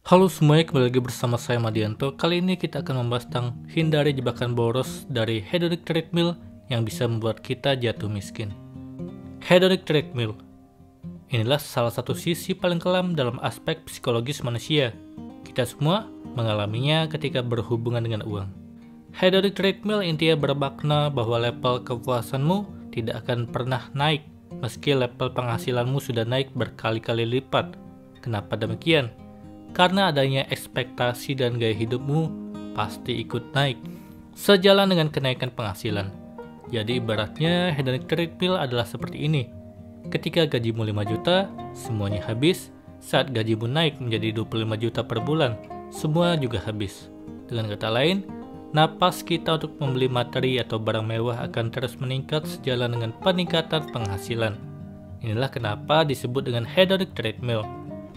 Halo semuanya, kembali lagi bersama saya Madianto. Kali ini kita akan membahas tentang hindari jebakan boros dari hedonic treadmill yang bisa membuat kita jatuh miskin. Hedonic treadmill inilah salah satu sisi paling kelam dalam aspek psikologis manusia. Kita semua mengalaminya ketika berhubungan dengan uang. Hedonic treadmill intinya bermakna bahwa level kepuasanmu tidak akan pernah naik meski level penghasilanmu sudah naik berkali-kali lipat. Kenapa demikian? Karena adanya ekspektasi dan gaya hidupmu pasti ikut naik sejalan dengan kenaikan penghasilan. Jadi ibaratnya hedonic treadmill adalah seperti ini. Ketika gajimu 5 juta, semuanya habis. Saat gajimu naik menjadi 25 juta per bulan, semua juga habis. Dengan kata lain, napas kita untuk membeli materi atau barang mewah akan terus meningkat sejalan dengan peningkatan penghasilan. Inilah kenapa disebut dengan hedonic treadmill.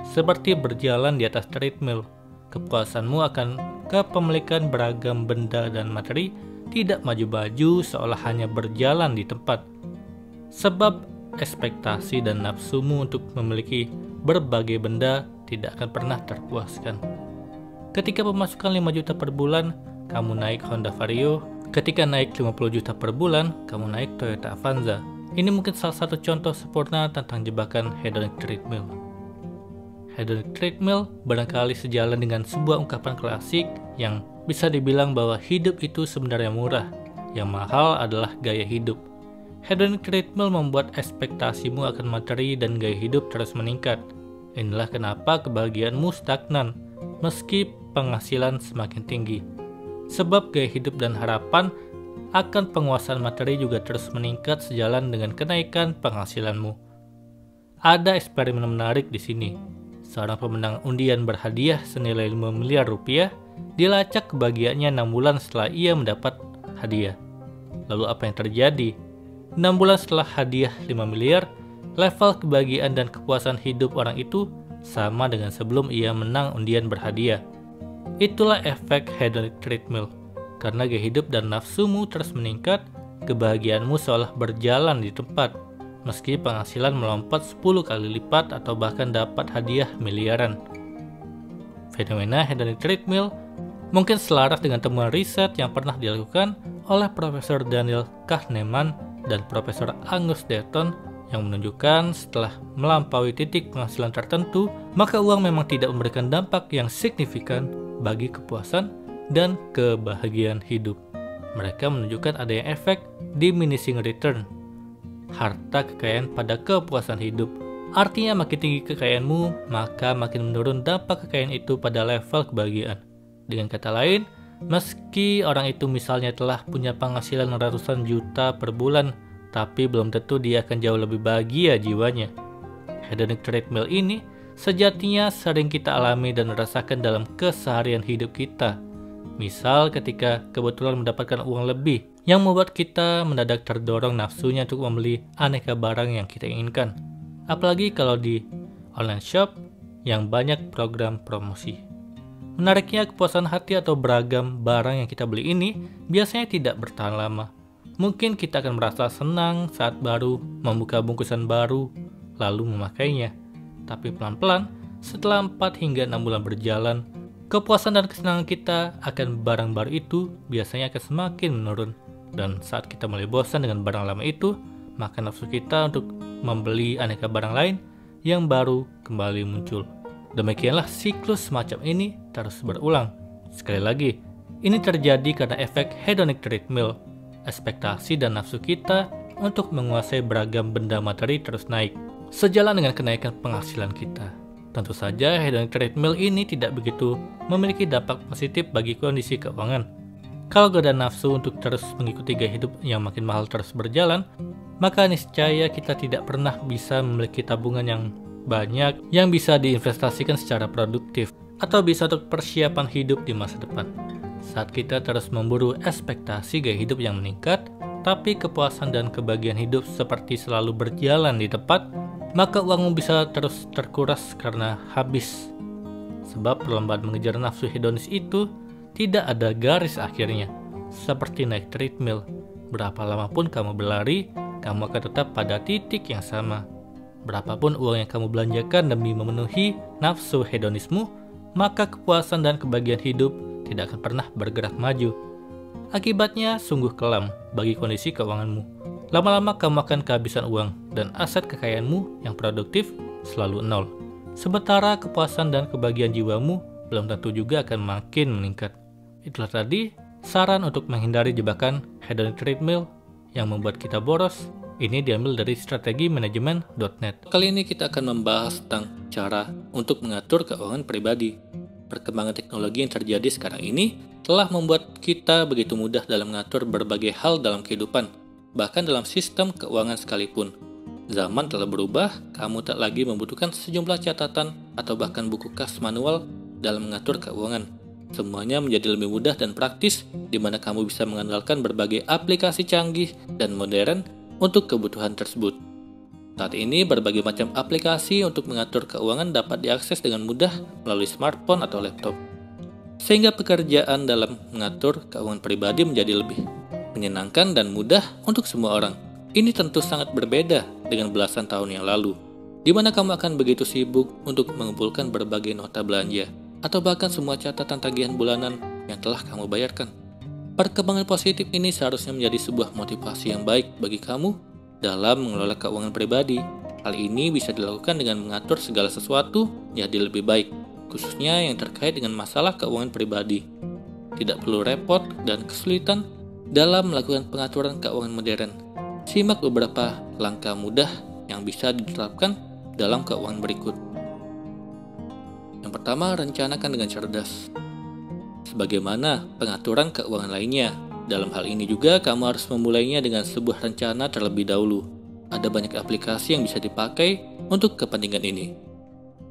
Seperti berjalan di atas treadmill, kepuasanmu akan kepemilikan beragam benda dan materi tidak maju-maju seolah hanya berjalan di tempat. Sebab ekspektasi dan nafsumu untuk memiliki berbagai benda tidak akan pernah terpuaskan. Ketika pemasukan 5 juta per bulan, kamu naik Honda Vario. Ketika naik 50 juta per bulan, kamu naik Toyota Avanza. Ini mungkin salah satu contoh sempurna tentang jebakan hedonic treadmill. Hedonic treadmill barangkali sejalan dengan sebuah ungkapan klasik yang bisa dibilang bahwa hidup itu sebenarnya murah, yang mahal adalah gaya hidup. Hedonic treadmill membuat ekspektasimu akan materi dan gaya hidup terus meningkat. Inilah kenapa kebahagiaanmu stagnan, meski penghasilan semakin tinggi. Sebab gaya hidup dan harapan akan penguasaan materi juga terus meningkat sejalan dengan kenaikan penghasilanmu. Ada eksperimen menarik di sini. Seorang pemenang undian berhadiah senilai 5 miliar rupiah dilacak kebahagiaannya 6 bulan setelah ia mendapat hadiah. Lalu apa yang terjadi? 6 bulan setelah hadiah 5 miliar, level kebahagiaan dan kepuasan hidup orang itu sama dengan sebelum ia menang undian berhadiah. Itulah efek hedonic treadmill. Karena gaya hidup dan nafsumu terus meningkat, kebahagiaanmu seolah berjalan di tempat. Meski penghasilan melompat 10 kali lipat atau bahkan dapat hadiah miliaran. Fenomena hedonic treadmill mungkin selaras dengan temuan riset yang pernah dilakukan oleh Profesor Daniel Kahneman dan Profesor Angus Deaton yang menunjukkan setelah melampaui titik penghasilan tertentu, maka uang memang tidak memberikan dampak yang signifikan bagi kepuasan dan kebahagiaan hidup. Mereka menunjukkan adanya efek diminishing return, harta kekayaan pada kepuasan hidup. Artinya makin tinggi kekayaanmu, maka makin menurun dampak kekayaan itu pada level kebahagiaan. Dengan kata lain, meski orang itu misalnya telah punya penghasilan ratusan juta per bulan, tapi belum tentu dia akan jauh lebih bahagia jiwanya. Hedonic treadmill ini sejatinya sering kita alami dan rasakan dalam keseharian hidup kita. Misal ketika kebetulan mendapatkan uang lebih, yang membuat kita mendadak terdorong nafsunya untuk membeli aneka barang yang kita inginkan. Apalagi kalau di online shop yang banyak program promosi. Menariknya, kepuasan hati atau beragam barang yang kita beli ini biasanya tidak bertahan lama. Mungkin kita akan merasa senang saat baru membuka bungkusan baru, lalu memakainya. Tapi pelan-pelan, setelah 4 hingga 6 bulan berjalan, kepuasan dan kesenangan kita akan barang baru itu biasanya akan semakin menurun. Dan saat kita mulai bosan dengan barang lama itu, maka nafsu kita untuk membeli aneka barang lain yang baru kembali muncul. Demikianlah siklus semacam ini terus berulang. Sekali lagi, ini terjadi karena efek hedonic treadmill. Ekspektasi dan nafsu kita untuk menguasai beragam benda materi terus naik, sejalan dengan kenaikan penghasilan kita. Tentu saja hedonic treadmill ini tidak begitu memiliki dampak positif bagi kondisi keuangan. Kalau goda nafsu untuk terus mengikuti gaya hidup yang makin mahal terus berjalan, maka niscaya kita tidak pernah bisa memiliki tabungan yang banyak yang bisa diinvestasikan secara produktif atau bisa untuk persiapan hidup di masa depan. Saat kita terus memburu ekspektasi gaya hidup yang meningkat, tapi kepuasan dan kebahagiaan hidup seperti selalu berjalan di tempat, maka uangmu bisa terus terkuras karena habis. Sebab perlombaan mengejar nafsu hedonis itu tidak ada garis akhirnya. Seperti naik treadmill, berapa lama pun kamu berlari, kamu akan tetap pada titik yang sama. Berapapun uang yang kamu belanjakan demi memenuhi nafsu hedonismu, maka kepuasan dan kebahagiaan hidup tidak akan pernah bergerak maju. Akibatnya sungguh kelam bagi kondisi keuanganmu. Lama-lama kamu akan kehabisan uang dan aset kekayaanmu yang produktif selalu nol. Sementara kepuasan dan kebahagiaan jiwamu belum tentu juga akan makin meningkat. Itulah tadi saran untuk menghindari jebakan hedonic treadmill yang membuat kita boros. Ini diambil dari strategimanajemen.net. Kali ini kita akan membahas tentang cara untuk mengatur keuangan pribadi. Perkembangan teknologi yang terjadi sekarang ini telah membuat kita begitu mudah dalam mengatur berbagai hal dalam kehidupan, bahkan dalam sistem keuangan sekalipun. Zaman telah berubah, kamu tak lagi membutuhkan sejumlah catatan atau bahkan buku kas manual dalam mengatur keuangan. Semuanya menjadi lebih mudah dan praktis, di mana kamu bisa mengandalkan berbagai aplikasi canggih dan modern untuk kebutuhan tersebut. Saat ini, berbagai macam aplikasi untuk mengatur keuangan dapat diakses dengan mudah melalui smartphone atau laptop. Sehingga pekerjaan dalam mengatur keuangan pribadi menjadi lebih menyenangkan dan mudah untuk semua orang. Ini tentu sangat berbeda dengan belasan tahun yang lalu, di mana kamu akan begitu sibuk untuk mengumpulkan berbagai nota belanja, atau bahkan semua catatan tagihan bulanan yang telah kamu bayarkan. Perkembangan positif ini seharusnya menjadi sebuah motivasi yang baik bagi kamu dalam mengelola keuangan pribadi. Hal ini bisa dilakukan dengan mengatur segala sesuatu jadi lebih baik, khususnya yang terkait dengan masalah keuangan pribadi. Tidak perlu repot dan kesulitan dalam melakukan pengaturan keuangan modern. Simak beberapa langkah mudah yang bisa diterapkan dalam keuangan berikut. Yang pertama, rencanakan dengan cerdas. Sebagaimana pengaturan keuangan lainnya, dalam hal ini juga kamu harus memulainya dengan sebuah rencana terlebih dahulu. Ada banyak aplikasi yang bisa dipakai untuk kepentingan ini,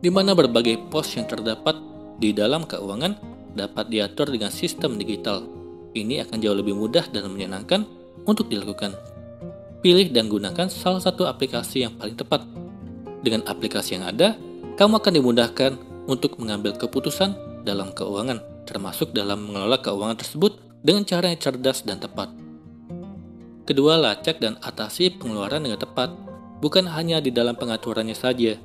di mana berbagai pos yang terdapat di dalam keuangan dapat diatur dengan sistem digital. Ini akan jauh lebih mudah dan menyenangkan untuk dilakukan. Pilih dan gunakan salah satu aplikasi yang paling tepat. Dengan aplikasi yang ada, kamu akan dimudahkan untuk mengambil keputusan dalam keuangan, termasuk dalam mengelola keuangan tersebut dengan cara yang cerdas dan tepat. Kedua, lacak dan atasi pengeluaran dengan tepat, bukan hanya di dalam pengaturannya saja.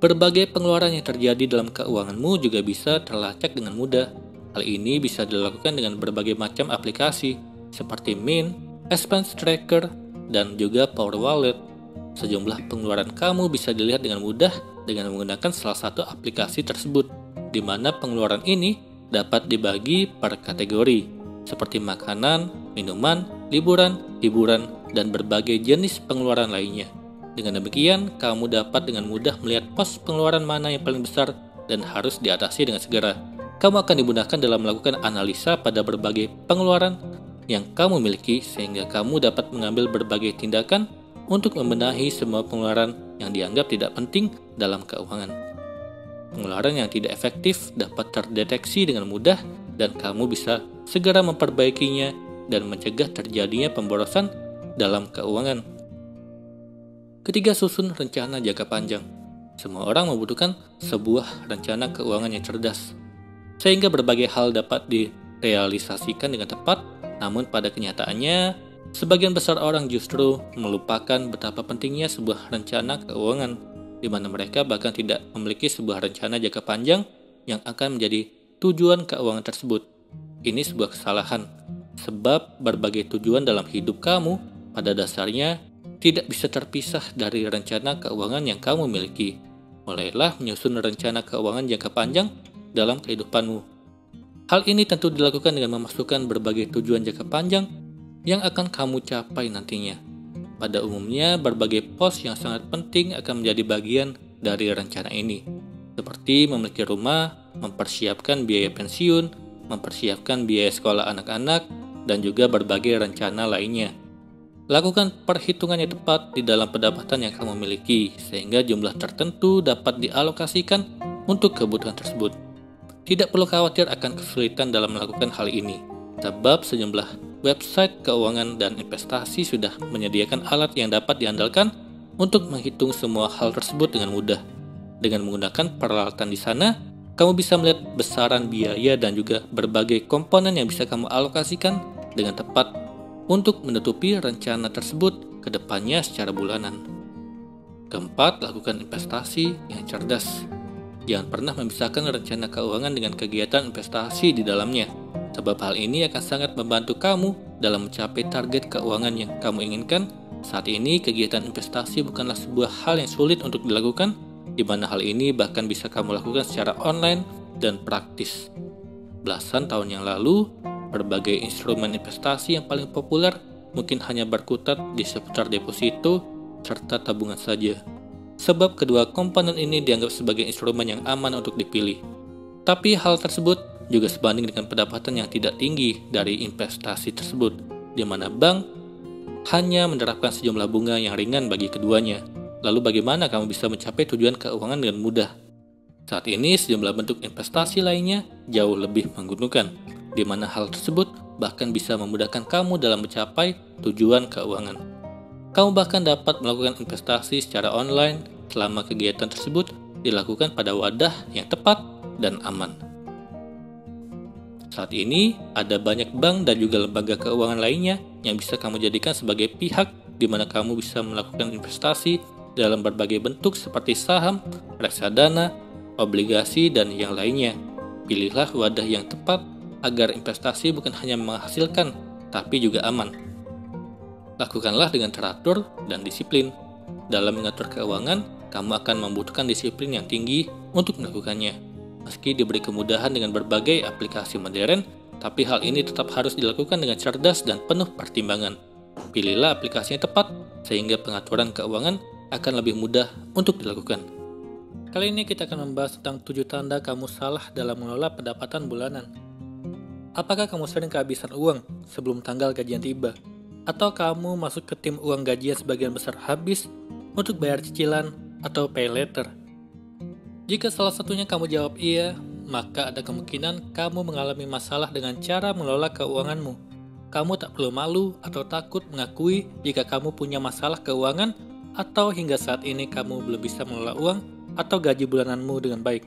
Berbagai pengeluaran yang terjadi dalam keuanganmu juga bisa terlacak dengan mudah. Hal ini bisa dilakukan dengan berbagai macam aplikasi, seperti Mint, Expense Tracker, dan juga Power Wallet. Sejumlah pengeluaran kamu bisa dilihat dengan mudah dengan menggunakan salah satu aplikasi tersebut, di mana pengeluaran ini dapat dibagi per kategori, seperti makanan, minuman, liburan, hiburan, dan berbagai jenis pengeluaran lainnya. Dengan demikian, kamu dapat dengan mudah melihat pos pengeluaran mana yang paling besar dan harus diatasi dengan segera. Kamu akan dimudahkan dalam melakukan analisa pada berbagai pengeluaran yang kamu miliki, sehingga kamu dapat mengambil berbagai tindakan untuk membenahi semua pengeluaran yang dianggap tidak penting dalam keuangan. Pengeluaran yang tidak efektif dapat terdeteksi dengan mudah dan kamu bisa segera memperbaikinya dan mencegah terjadinya pemborosan dalam keuangan. Ketiga, susun rencana jangka panjang. Semua orang membutuhkan sebuah rencana keuangan yang cerdas, sehingga berbagai hal dapat direalisasikan dengan tepat. Namun pada kenyataannya, sebagian besar orang justru melupakan betapa pentingnya sebuah rencana keuangan, di mana mereka bahkan tidak memiliki sebuah rencana jangka panjang yang akan menjadi tujuan keuangan tersebut. Ini sebuah kesalahan, sebab berbagai tujuan dalam hidup kamu pada dasarnya tidak bisa terpisah dari rencana keuangan yang kamu miliki. Mulailah menyusun rencana keuangan jangka panjang dalam kehidupanmu. Hal ini tentu dilakukan dengan memasukkan berbagai tujuan jangka panjang yang akan kamu capai nantinya. Pada umumnya, berbagai pos yang sangat penting akan menjadi bagian dari rencana ini, seperti memiliki rumah, mempersiapkan biaya pensiun, mempersiapkan biaya sekolah anak-anak, dan juga berbagai rencana lainnya. Lakukan perhitungan yang tepat di dalam pendapatan yang kamu miliki, sehingga jumlah tertentu dapat dialokasikan untuk kebutuhan tersebut. Tidak perlu khawatir akan kesulitan dalam melakukan hal ini, sebab sejumlah website keuangan dan investasi sudah menyediakan alat yang dapat diandalkan untuk menghitung semua hal tersebut dengan mudah. Dengan menggunakan peralatan di sana, kamu bisa melihat besaran biaya dan juga berbagai komponen yang bisa kamu alokasikan dengan tepat untuk menutupi rencana tersebut ke depannya secara bulanan. Keempat, lakukan investasi yang cerdas. Jangan pernah memisahkan rencana keuangan dengan kegiatan investasi di dalamnya, sebab hal ini akan sangat membantu kamu dalam mencapai target keuangan yang kamu inginkan. Saat ini, kegiatan investasi bukanlah sebuah hal yang sulit untuk dilakukan, di mana hal ini bahkan bisa kamu lakukan secara online dan praktis. Belasan tahun yang lalu, berbagai instrumen investasi yang paling populer mungkin hanya berkutat di seputar deposito serta tabungan saja. Sebab kedua komponen ini dianggap sebagai instrumen yang aman untuk dipilih. Tapi hal tersebut juga sebanding dengan pendapatan yang tidak tinggi dari investasi tersebut, di mana bank hanya menerapkan sejumlah bunga yang ringan bagi keduanya. Lalu bagaimana kamu bisa mencapai tujuan keuangan dengan mudah? Saat ini sejumlah bentuk investasi lainnya jauh lebih menguntungkan, di mana hal tersebut bahkan bisa memudahkan kamu dalam mencapai tujuan keuangan. Kamu bahkan dapat melakukan investasi secara online selama kegiatan tersebut dilakukan pada wadah yang tepat dan aman. Saat ini, ada banyak bank dan juga lembaga keuangan lainnya yang bisa kamu jadikan sebagai pihak di mana kamu bisa melakukan investasi dalam berbagai bentuk seperti saham, reksadana, obligasi, dan yang lainnya. Pilihlah wadah yang tepat agar investasi bukan hanya menghasilkan, tapi juga aman. Lakukanlah dengan teratur dan disiplin. Dalam mengatur keuangan, kamu akan membutuhkan disiplin yang tinggi untuk melakukannya. Meski diberi kemudahan dengan berbagai aplikasi modern, tapi hal ini tetap harus dilakukan dengan cerdas dan penuh pertimbangan. Pilihlah aplikasi yang tepat, sehingga pengaturan keuangan akan lebih mudah untuk dilakukan. Kali ini kita akan membahas tentang 7 tanda kamu salah dalam mengelola pendapatan bulanan. Apakah kamu sering kehabisan uang sebelum tanggal gajian tiba? Atau kamu masuk ke tim uang gajian sebagian besar habis untuk bayar cicilan atau pay later? Jika salah satunya kamu jawab iya, maka ada kemungkinan kamu mengalami masalah dengan cara mengelola keuanganmu. Kamu tak perlu malu atau takut mengakui jika kamu punya masalah keuangan atau hingga saat ini kamu belum bisa mengelola uang atau gaji bulananmu dengan baik.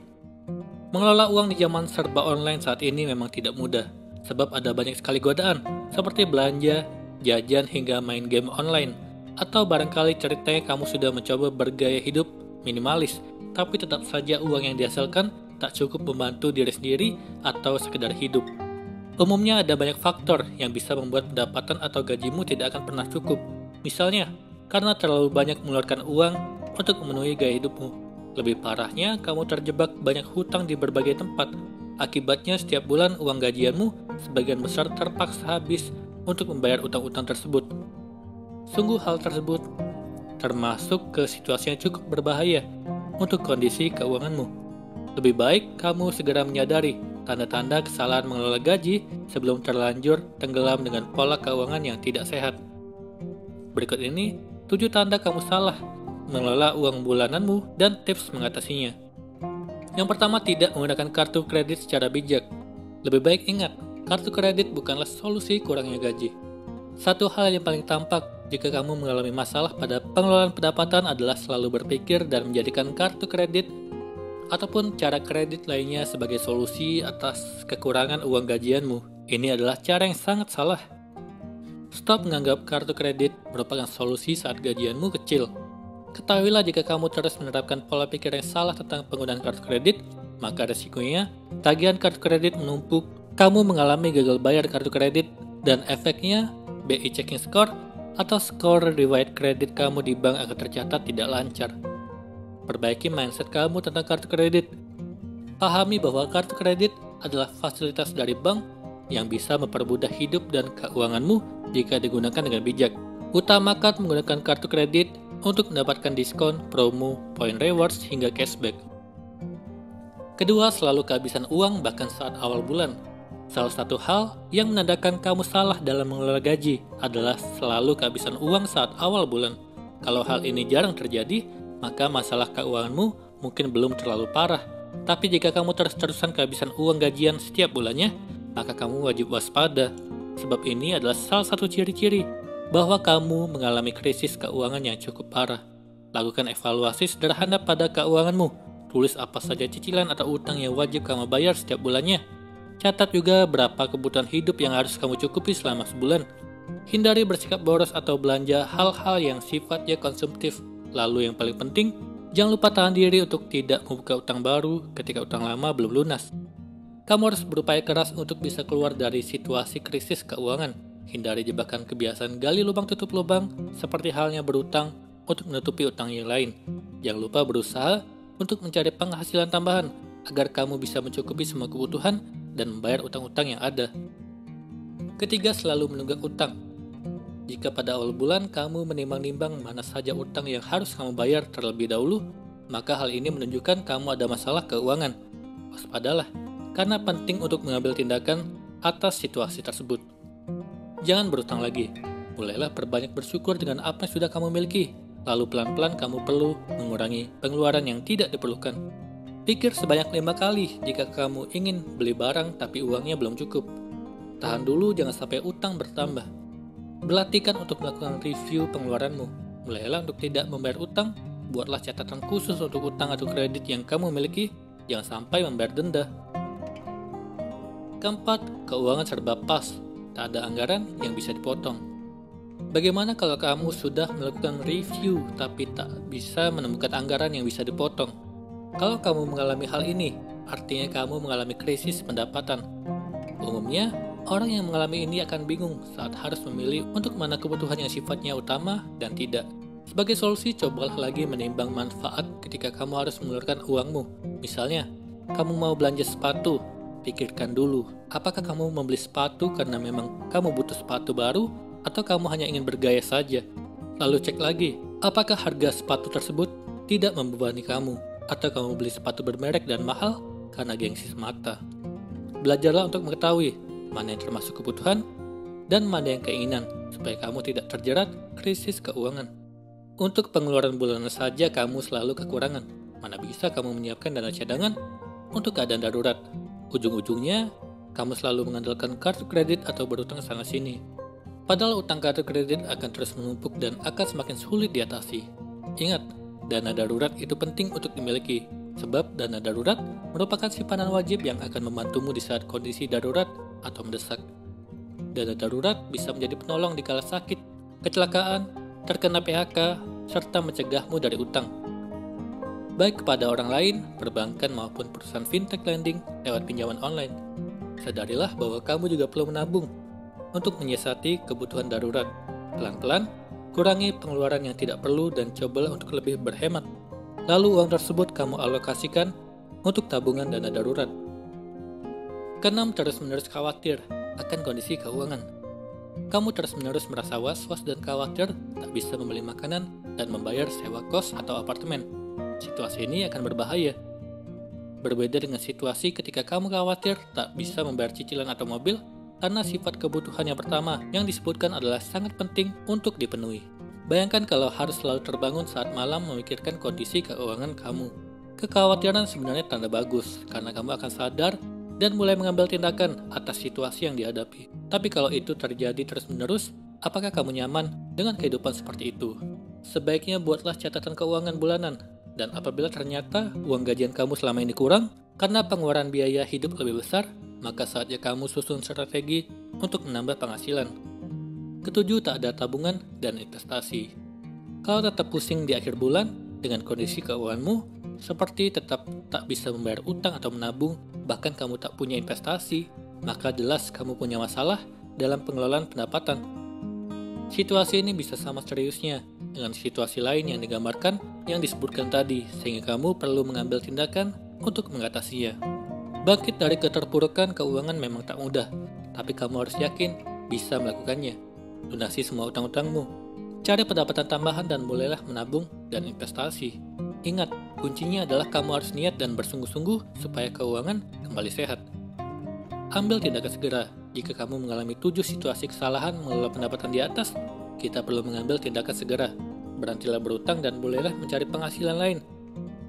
Mengelola uang di zaman serba online saat ini memang tidak mudah, sebab ada banyak sekali godaan, seperti belanja, jajan hingga main game online. Atau barangkali ceritanya kamu sudah mencoba bergaya hidup minimalis, tapi tetap saja uang yang dihasilkan tak cukup membantu diri sendiri atau sekedar hidup. Umumnya ada banyak faktor yang bisa membuat pendapatan atau gajimu tidak akan pernah cukup. Misalnya, karena terlalu banyak mengeluarkan uang untuk memenuhi gaya hidupmu. Lebih parahnya, kamu terjebak banyak hutang di berbagai tempat. Akibatnya setiap bulan uang gajianmu sebagian besar terpaksa habis untuk membayar utang-utang tersebut. Sungguh hal tersebut termasuk ke situasi yang cukup berbahaya untuk kondisi keuanganmu. Lebih baik kamu segera menyadari tanda-tanda kesalahan mengelola gaji sebelum terlanjur tenggelam dengan pola keuangan yang tidak sehat. Berikut ini 7 tanda kamu salah mengelola uang bulananmu dan tips mengatasinya. Yang pertama, tidak menggunakan kartu kredit secara bijak. Lebih baik ingat, kartu kredit bukanlah solusi kurangnya gaji. Satu hal yang paling tampak jika kamu mengalami masalah pada pengelolaan pendapatan adalah selalu berpikir dan menjadikan kartu kredit ataupun cara kredit lainnya sebagai solusi atas kekurangan uang gajianmu. Ini adalah cara yang sangat salah. Stop menganggap kartu kredit merupakan solusi saat gajianmu kecil. Ketahuilah jika kamu terus menerapkan pola pikir yang salah tentang penggunaan kartu kredit, maka resikonya tagihan kartu kredit menumpuk, kamu mengalami gagal bayar kartu kredit, dan efeknya BI checking score atau skor riwayat kredit kamu di bank akan tercatat tidak lancar. Perbaiki mindset kamu tentang kartu kredit. Pahami bahwa kartu kredit adalah fasilitas dari bank yang bisa mempermudah hidup dan keuanganmu jika digunakan dengan bijak. Utamakan menggunakan kartu kredit untuk mendapatkan diskon, promo, poin rewards, hingga cashback. Kedua, selalu kehabisan uang bahkan saat awal bulan. Salah satu hal yang menandakan kamu salah dalam mengelola gaji adalah selalu kehabisan uang saat awal bulan. Kalau hal ini jarang terjadi, maka masalah keuanganmu mungkin belum terlalu parah. Tapi jika kamu terus-terusan kehabisan uang gajian setiap bulannya, maka kamu wajib waspada. Sebab ini adalah salah satu ciri-ciri bahwa kamu mengalami krisis keuangan yang cukup parah. Lakukan evaluasi sederhana pada keuanganmu. Tulis apa saja cicilan atau utang yang wajib kamu bayar setiap bulannya. Catat juga berapa kebutuhan hidup yang harus kamu cukupi selama sebulan. Hindari bersikap boros atau belanja hal-hal yang sifatnya konsumtif. Lalu yang paling penting, Jangan lupa tahan diri untuk tidak membuka utang baru ketika utang lama belum lunas. Kamu harus berupaya keras untuk bisa keluar dari situasi krisis keuangan. Hindari jebakan kebiasaan gali lubang tutup lubang, seperti halnya berutang untuk menutupi utang yang lain. Jangan lupa berusaha untuk mencari penghasilan tambahan agar kamu bisa mencukupi semua kebutuhan dan membayar utang-utang yang ada. Ketiga, selalu menunggak utang. Jika pada awal bulan kamu menimbang-nimbang mana saja utang yang harus kamu bayar terlebih dahulu, maka hal ini menunjukkan kamu ada masalah keuangan. Waspadalah, karena penting untuk mengambil tindakan atas situasi tersebut. Jangan berutang lagi. Mulailah perbanyak bersyukur dengan apa yang sudah kamu miliki. Lalu pelan-pelan kamu perlu mengurangi pengeluaran yang tidak diperlukan. Pikir sebanyak 5 kali jika kamu ingin beli barang tapi uangnya belum cukup. Tahan dulu, jangan sampai utang bertambah. Berlatihkan untuk melakukan review pengeluaranmu. Mulailah untuk tidak membayar utang. Buatlah catatan khusus untuk utang atau kredit yang kamu miliki. Jangan sampai membayar denda. Keempat, keuangan serba pas. Tak ada anggaran yang bisa dipotong. Bagaimana kalau kamu sudah melakukan review tapi tak bisa menemukan anggaran yang bisa dipotong? Kalau kamu mengalami hal ini, artinya kamu mengalami krisis pendapatan. Umumnya, orang yang mengalami ini akan bingung saat harus memilih untuk mana kebutuhan yang sifatnya utama dan tidak. Sebagai solusi, cobalah lagi menimbang manfaat ketika kamu harus mengeluarkan uangmu. Misalnya, kamu mau belanja sepatu. Pikirkan dulu, apakah kamu membeli sepatu karena memang kamu butuh sepatu baru atau kamu hanya ingin bergaya saja? Lalu cek lagi, apakah harga sepatu tersebut tidak membebani kamu atau kamu beli sepatu bermerek dan mahal karena gengsi semata. Belajarlah untuk mengetahui mana yang termasuk kebutuhan dan mana yang keinginan supaya kamu tidak terjerat krisis keuangan. Untuk pengeluaran bulanan saja kamu selalu kekurangan. Mana bisa kamu menyiapkan dana cadangan untuk keadaan darurat? Ujung-ujungnya, kamu selalu mengandalkan kartu kredit atau berutang sana-sini. Padahal utang kartu kredit akan terus menumpuk dan akan semakin sulit diatasi. Ingat, dana darurat itu penting untuk dimiliki, sebab dana darurat merupakan simpanan wajib yang akan membantumu di saat kondisi darurat atau mendesak. Dana darurat bisa menjadi penolong di kala sakit, kecelakaan, terkena PHK, serta mencegahmu dari utang. Baik kepada orang lain, perbankan maupun perusahaan fintech lending lewat pinjaman online. Sadarilah bahwa kamu juga perlu menabung untuk menyiasati kebutuhan darurat. Pelan-pelan, kurangi pengeluaran yang tidak perlu dan cobalah untuk lebih berhemat. Lalu uang tersebut kamu alokasikan untuk tabungan dana darurat. Keenam, terus-menerus khawatir akan kondisi keuangan. Kamu terus-menerus merasa was-was dan khawatir tak bisa membeli makanan dan membayar sewa kos atau apartemen. Situasi ini akan berbahaya. Berbeda dengan situasi ketika kamu khawatir tak bisa membayar cicilan atau mobil, karena sifat kebutuhan yang pertama yang disebutkan adalah sangat penting untuk dipenuhi. Bayangkan kalau harus selalu terbangun saat malam memikirkan kondisi keuangan kamu. Kekhawatiran sebenarnya tanda bagus, karena kamu akan sadar dan mulai mengambil tindakan atas situasi yang dihadapi. Tapi kalau itu terjadi terus-menerus, apakah kamu nyaman dengan kehidupan seperti itu? Sebaiknya buatlah catatan keuangan bulanan. Dan apabila ternyata uang gajian kamu selama ini kurang karena pengeluaran biaya hidup lebih besar, maka saatnya kamu susun strategi untuk menambah penghasilan. Ketujuh, tak ada tabungan dan investasi. Kalau tetap pusing di akhir bulan dengan kondisi keuanganmu, seperti tetap tak bisa membayar utang atau menabung, bahkan kamu tak punya investasi, maka jelas kamu punya masalah dalam pengelolaan pendapatan. Situasi ini bisa sama seriusnya dengan situasi lain yang digambarkan yang disebutkan tadi, sehingga kamu perlu mengambil tindakan untuk mengatasinya. Bangkit dari keterpurukan keuangan memang tak mudah, tapi kamu harus yakin bisa melakukannya. Lunasi semua utang-utangmu, cari pendapatan tambahan dan mulailah menabung dan investasi. Ingat, kuncinya adalah kamu harus niat dan bersungguh-sungguh supaya keuangan kembali sehat. Ambil tindakan segera. Jika kamu mengalami 7 situasi kesalahan mengelola pendapatan di atas, kita perlu mengambil tindakan segera. Berhentilah berutang dan bolehlah mencari penghasilan lain,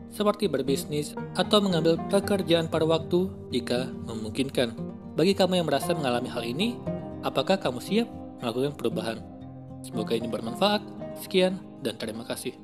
seperti berbisnis atau mengambil pekerjaan pada waktu jika memungkinkan. Bagi kamu yang merasa mengalami hal ini, apakah kamu siap melakukan perubahan? Semoga ini bermanfaat. Sekian dan terima kasih.